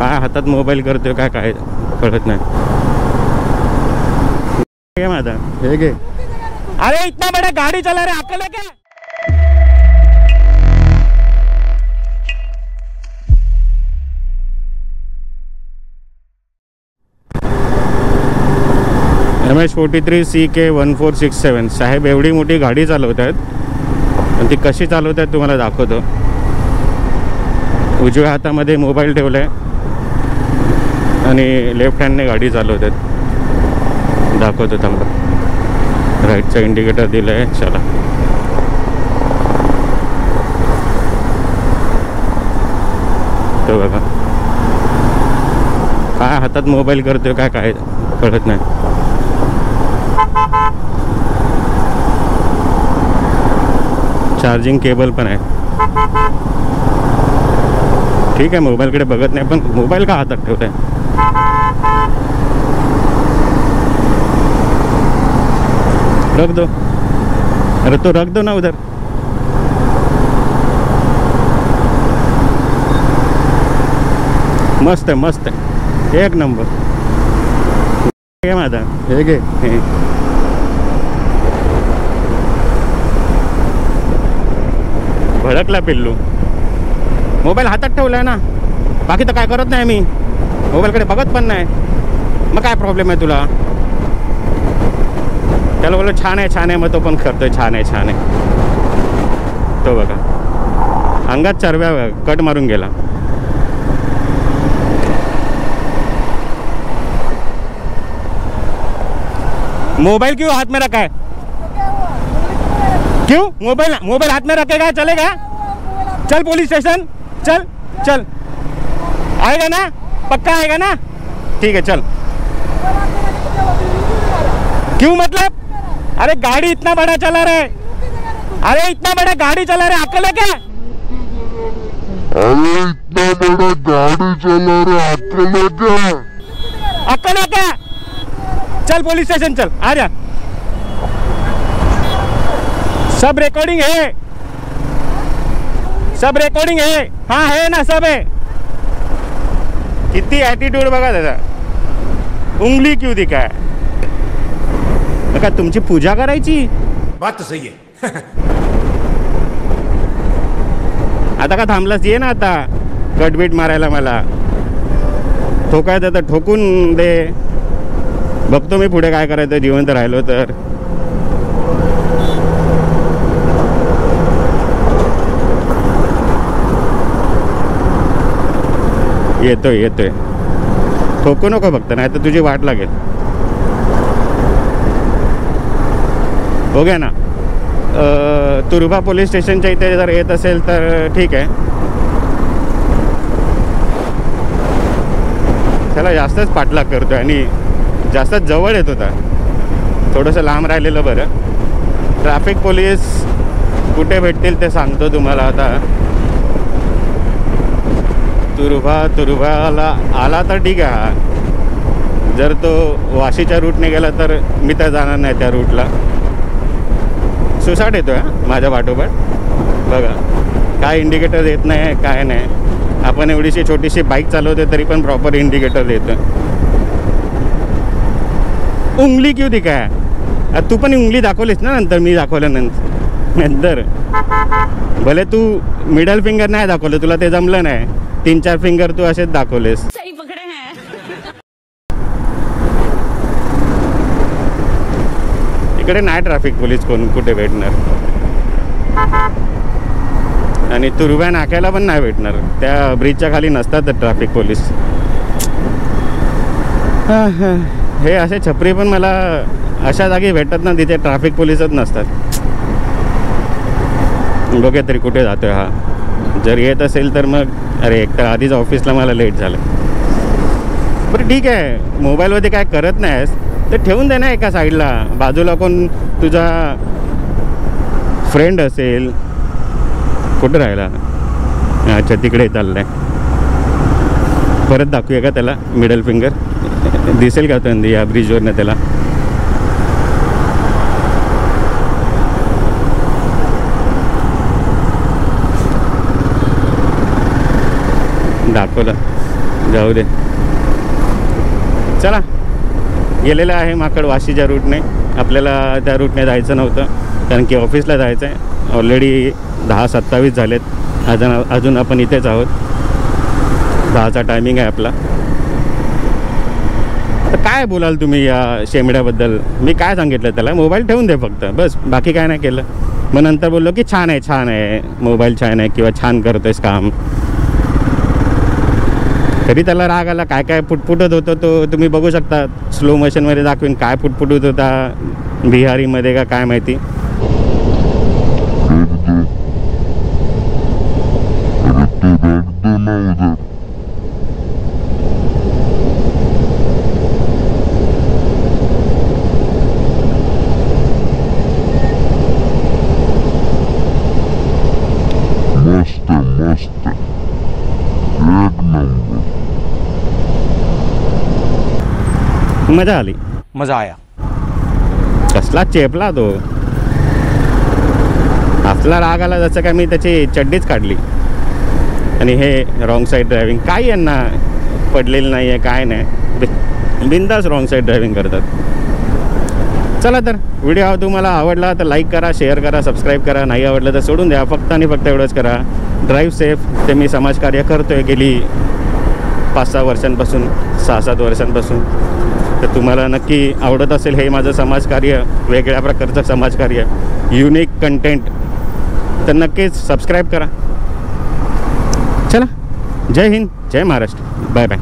काय हातात मोबाईल करतोय काय काय कळत नाही. माझा हे घे. अरे इतना बड़ा गाड़ी चला रहे अक्कल है क्या? MH43CK1467 साहेब एवढी मोठी गाडी चालवत आहेत आणि ती कशी चालवत आहेत तुम्हाला दाखवतो. उजव्या हातामध्ये मोबाईल ठेवला आहे आणि लेफ्ट हँडने गाडी चालवत आहेत. दाखवतो थांबा. राईटचा इंडिकेटर दिला आहे. चला तो बघा काय हातात मोबाईल करतोय काय काय कळत नाही. चार्जिंग केबल पण आहे. ठीक आहे मोबाईलकडे बघत नाही पण मोबाईल का हातात ठेवत आहे. रख दो. अरे तो रख दो ना उधर. मस्त आहे मस्त आहे एक नंबर. माझा हे घे. भडकला पिल्लू. मोबाईल हातात ठेवलाय ना बाकी तर काय करत नाही मी. मोबाईलकडे बघत पण नाही मग काय प्रॉब्लेम आहे तुला. त्याला बोललो छान आहे छान आहे मग तो पण करतोय छान आहे छान आहे. तो बघा अंगात चरव्या कट मारून गेला. मोबाइल क्यों हाथ में रखा है? क्यों मोबाइल हाथ में रखेगा चलेगा? चल पुलिस स्टेशन चल चल. आएगा ना पक्का आएगा ना? ठीक है चल. क्यों मतलब? अरे गाड़ी इतना बड़ा चला रहा है. अरे इतना बड़ा गाड़ी चला रहा है अक्ल है क्या? अरे इतना बड़ा गाड़ी चला रहा है अक्ल है क्या? अक्ल है क्या? चल पुलिस स्टेशन चल. आ जा. सब रिकॉर्डिंग है. सब रिकॉर्डिंग है. हाँ है ना सब है. किती ॲटिट्यूड बघा दादा. उंगली क्यों दिखाय. का तुमची पूजा करायची. बात तो सही है. आता का थांबलास ये ना आता कटबीट मारायला मला. ठोकायचं तर ठोकून दे. बघतो मी पुढे काय करायचं जिवंत राहिलो तर. येतोय येतोय. ठोकू नको फक्त नाही तर तुझी वाट लागेल. हो गया ना. तुरुबा पोलीस स्टेशनच्या इथे जर येत असेल तर ठीक आहे. त्याला जास्तच पाठलाग करतोय आणि जास्त जवळ येत होता. थोडंसं लांब राहिलेलं बरं. ट्रॅफिक पोलीस कुठे भेटतील ते सांगतो तुम्हाला आता. तुरुबाला आला तर ठीक आहे. जर तो वाशीच्या रूटने गेला तर मी तर जाणार नाही त्या रूटला. सुसाट येतोय माझ्या पाठोपाठ. बघा काय इंडिकेटर देत नाही काय नाही. आपण एवढीशी छोटीशी बाईक चालवते तरी पण प्रॉपर इंडिकेटर देतोय. उंगली क्यों दिखाय. तू पण उंगली दाखवलीस ना नंतर मी दाखवल्यानंतर. भले तू मिडल फिंगर नाही दाखवलं तुला ते जमलं नाही. 3-4 फिंगर तू असेच दाखवलेस. सही पकडे हैं. इकडे नाही ट्रॅफिक पोलीस कोण कुठे भेटणार. आणि तुरुब्या नाक्याला पण नाही भेटणार. त्या ब्रिजच्या खाली नसतात ट्रॅफिक पोलीस. हे असे छपरी पण मला अशा जागी भेटतात ना तिथे ट्रॅफिक पोलीसच नसतात. बघूया तरी कुठे जातोय हा. जर येत असेल तर मग अरे एक तर आधीच ऑफिसला मला लेट झालं. बरं ठीक आहे मोबाईलमध्ये काय करत नाहीस तर ठेवून दे ना एका साईडला. बाजूला कोण तुझा फ्रेंड असेल. कुठं राहिला. अच्छा तिकडे चाललाय. परत दाखवूया का त्याला मिडल फिंगर. दिसेल का तर या ब्रिजवरनं त्याला. दाखवलं जाऊ दे. चला, गेलेलं आहे माकड वाशीच्या रूटने. आपल्याला त्या रूटने जायचं नव्हतं कारण की ऑफिसला जायचं आहे. ऑलरेडी 10:27 झालेत. अजून आपण इथेच आहोत. 10चा टायमिंग आहे आपला. तर काय बोलाल तुम्ही या शेमड्याबद्दल? मी काय सांगितलं त्याला, मोबाईल ठेवून दे फक्त, बस. बाकी काय नाही केलं. मग नंतर बोललो की छान आहे मोबाईल, छान आहे किंवा छान करतोयस काम. तरी त्याला राग आला. काय काय फुटफुटत होतं तो तुम्ही बघू शकता. स्लो मोशनमध्ये दाखवीन काय फुटफुटत होता. बिहारीमध्ये का काय माहिती. मस्त मस्त, एक नंबर. मजा आली. मज़ा आया. कसला चेपला तो. असला राग आला जसं काय मी त्याची चड्डीच काढली. आणि हे रॉंग साईड ड्रायव्हिंग. काही यांना पडलेलं नाही आहे, काय नाही. बिंदास रॉंग साईड ड्रायव्हिंग करतात. चला तर, व्हिडिओ हा तुम्हाला आवडला तर लाईक करा, शेअर करा, सबस्क्राईब करा. नाही आवडलं तर सोडून द्या. फक्त आणि फक्त एवढंच करा. Drive safe. ते मी समाजकार्य करतो आहे गेली 5-6 वर्षांपासून, 6-7 वर्षांपासून. तर तुम्हाला नक्की आवडत असेल हे माझं समाजकार्य, वेगळ्या प्रकारचं समाजकार्य, युनिक कंटेंट, तर नक्कीच सबस्क्राईब करा. चला, जय हिंद, जय महाराष्ट्र. Bye bye.